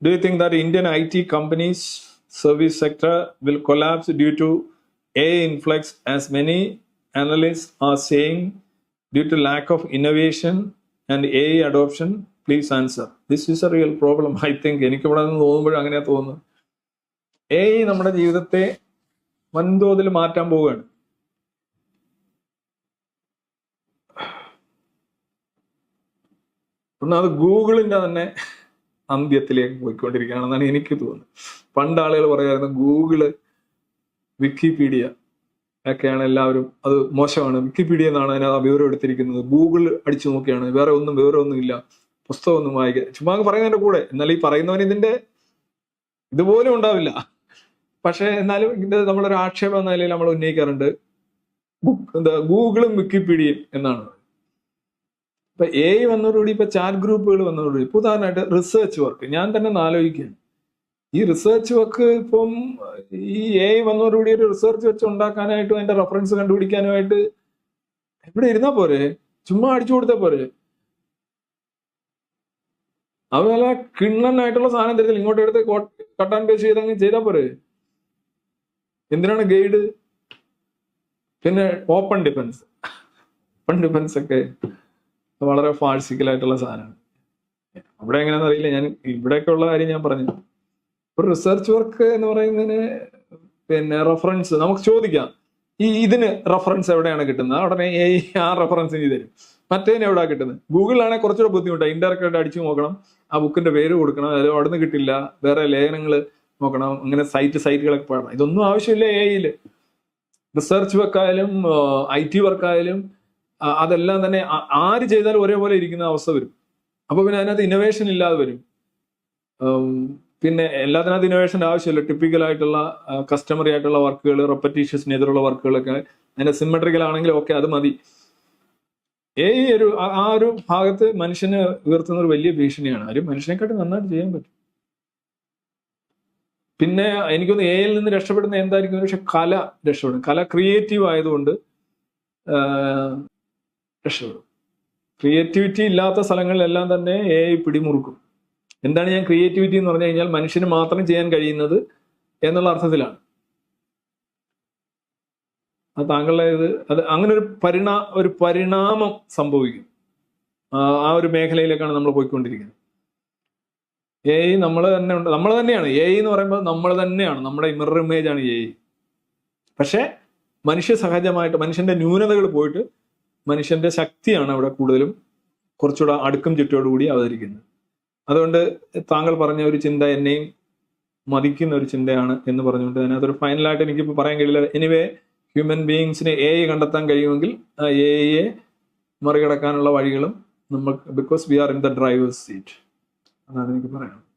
Do you think that Indian IT companies service sector will collapse due to AI influx, as many analysts are saying, due to lack of innovation and AI adoption? Please answer. This is a real problem. I think എനിക്ക് ഇവിടെ നിന്ന് തോന്നുമ്പോഴും അങ്ങനെയാ തോന്നുന്നത്. AI നമ്മുടെ ജീവിതത്തെ വൻതോതിൽ മാറ്റാൻ പോവുകയാണ്. ഒന്നാമത് ഗൂഗിളിന്റെ തന്നെ അന്ത്യത്തിലേക്ക് പോയിക്കൊണ്ടിരിക്കുകയാണെന്നാണ് എനിക്ക് തോന്നുന്നത്. പണ്ട് ആളുകൾ പറയായിരുന്നു ഗൂഗിള്, വിക്കിപീഡിയ ഒക്കെയാണ് എല്ലാവരും, അത് മോശമാണ്, വിക്കിപീഡിയ എന്നാണ് അതിനകത്ത് വിവരം എടുത്തിരിക്കുന്നത്, ഗൂഗിൾ അടിച്ചു നോക്കിയാണ്, വേറെ വിവരമൊന്നും ഇല്ല, പുസ്തകമൊന്നും വായിക്കുക, ചുമ്മാ പറയുന്നതിന്റെ കൂടെ. എന്നാൽ ഈ പറയുന്നവൻ ഇതിന്റെ ഇതുപോലും ഉണ്ടാവില്ല. പക്ഷെ എന്നാലും ഇത് നമ്മളൊരു ആക്ഷേപം എന്ന നിലയിൽ നമ്മൾ ഉന്നയിക്കാറുണ്ട്, ഗൂഗിളും വിക്കിപീഡിയയും എന്നാണ്. ഇപ്പൊ AI വന്നതോടുകൂടി, ഇപ്പൊ ചാറ്റ് ഗ്രൂപ്പുകൾ വന്നതോടുകൂടി, ഇപ്പൊ ഉദാഹരണമായിട്ട് റിസർച്ച് വർക്ക് ഞാൻ തന്നെ ആലോചിക്കുകയാണ്. ഈ റിസർച്ച് വർക്ക് ഇപ്പം ഈ AI വന്നതോടുകൂടി ഒരു റിസർച്ച് വെച്ച് ഉണ്ടാക്കാനായിട്ടും അതിന്റെ റെഫറൻസ് കണ്ടുപിടിക്കാനുമായിട്ട് ഇവിടെ ഇരുന്നാ പോരെ, ചുമ്മാ അടിച്ചു കൊടുത്താൽ പോരെ. അത് നല്ല കിണ്ണനായിട്ടുള്ള സാധനം തരത്തില്ല, ഇങ്ങോട്ട് എടുത്ത് കട്ടാൻ പേസ്റ്റ് ചെയ്തങ്ങ് ചെയ്താൽ പോരെ. എന്തിനാണ് ഗൈഡ്? പിന്നെ ഓപ്പൺ ഡിഫൻസ് ഒക്കെ വളരെ ഫാഴ്സിക്കലായിട്ടുള്ള സാധനമാണ്. അവിടെ എങ്ങനെയാണെന്ന് അറിയില്ല, ഞാൻ ഇവിടെയൊക്കെ ഉള്ള കാര്യം ഞാൻ പറഞ്ഞു. ഒരു റിസർച്ച് വർക്ക് എന്ന് പറയുന്നതിന് പിന്നെ റെഫറൻസ് നമുക്ക് ചോദിക്കാം, ഇതിന് റെഫറൻസ് എവിടെയാണ് കിട്ടുന്നത്, ഉടനെ ആ റെഫറൻസ് ചെയ്ത് തരും. മറ്റേതിന് എവിടെയാണ് കിട്ടുന്നത്? ഗൂഗിളിലാണെങ്കിൽ കുറച്ചുകൂടെ ബുദ്ധിമുട്ടാണ്, ഇൻഡയറക്റ്റ് ആയിട്ട് അടിച്ചു നോക്കണം, ആ ബുക്കിന്റെ പേര് കൊടുക്കണം, അത് അവിടെ നിന്ന് കിട്ടില്ല, വേറെ ലേഖനങ്ങൾ നോക്കണം, അങ്ങനെ സൈറ്റുകളൊക്കെ പാടണം. ഇതൊന്നും ആവശ്യമില്ല AI-ല്. റിസർച്ച് വർക്കായാലും IT വർക്കായാലും അതെല്ലാം തന്നെ ആര് ചെയ്താലും ഒരേപോലെ ഇരിക്കുന്ന അവസ്ഥ വരും. അപ്പൊ പിന്നെ അതിനകത്ത് ഇന്നോവേഷൻ ഇല്ലാതെ വരും. പിന്നെ എല്ലാത്തിനകത്ത് ഇന്നോവേഷൻ്റെ ആവശ്യമില്ല. ടിപ്പിക്കലായിട്ടുള്ള കസ്റ്റമറി ആയിട്ടുള്ള വർക്കുകൾ, റെപ്പറ്റീഷ്യസ് നെതിരുള്ള വർക്കുകളൊക്കെ അതിന്റെ സിമെട്രിക്കൽ ആണെങ്കിൽ ഓക്കെ, അത് മതി. AI ആ ഒരു ഭാഗത്ത് മനുഷ്യന് ഉയർത്തുന്ന ഒരു വലിയ ഭീഷണിയാണ്. ഒരു മനുഷ്യനെക്കാട്ടും നന്നായിട്ട് ചെയ്യാൻ പറ്റും. പിന്നെ എനിക്കൊന്ന് AI-ൽ നിന്ന് രക്ഷപ്പെടുന്ന എന്തായിരിക്കും? പക്ഷെ കല രക്ഷപ്പെടും. കല ക്രിയേറ്റീവ് ആയതുകൊണ്ട് രക്ഷപ്പെടും. ക്രിയേറ്റിവിറ്റി ഇല്ലാത്ത സ്ഥലങ്ങളിലെല്ലാം തന്നെ AI പിടിമുറുക്കും. എന്താണ് ഞാൻ ക്രിയേറ്റിവിറ്റി എന്ന് പറഞ്ഞു കഴിഞ്ഞാൽ മനുഷ്യന് മാത്രം ചെയ്യാൻ കഴിയുന്നത് എന്നുള്ള അർത്ഥത്തിലാണ്. അത് താങ്കളുടെ അത് അങ്ങനെ ഒരു പരിണാമം സംഭവിക്കും. ആ ഒരു മേഖലയിലേക്കാണ് നമ്മൾ പോയിക്കൊണ്ടിരിക്കുന്നത്. AI നമ്മൾ തന്നെയാണ്. AI എന്ന് പറയുമ്പോൾ നമ്മൾ തന്നെയാണ്, നമ്മുടെ മിറർ ഇമേജ് ആണ് AI. പക്ഷെ മനുഷ്യ സഹജമായിട്ട് മനുഷ്യന്റെ ന്യൂനതകൾ പോയിട്ട് മനുഷ്യന്റെ ശക്തിയാണ് അവിടെ കൂടുതലും കുറച്ചുകൂടെ അടുക്കും ചുറ്റോടുകൂടി അവതരിക്കുന്നത്. അതുകൊണ്ട് താങ്കൾ പറഞ്ഞ ഒരു ചിന്ത എന്നെയും മതിക്കുന്ന ഒരു ചിന്തയാണ് എന്ന് പറഞ്ഞുകൊണ്ട് അതിനകത്തൊരു ഫൈനലായിട്ട് എനിക്കിപ്പോൾ പറയാൻ കഴിയില്ല. എനിവേ, ഹ്യൂമൻ ബീയിങ്സിനെ AI കണ്ടെത്താൻ കഴിയുമെങ്കിൽ ആ AI മറികടക്കാനുള്ള വഴികളും നമുക്ക്, because we are in the drivers seat, അതാണ് എനിക്ക് പറയാനുള്ളത്.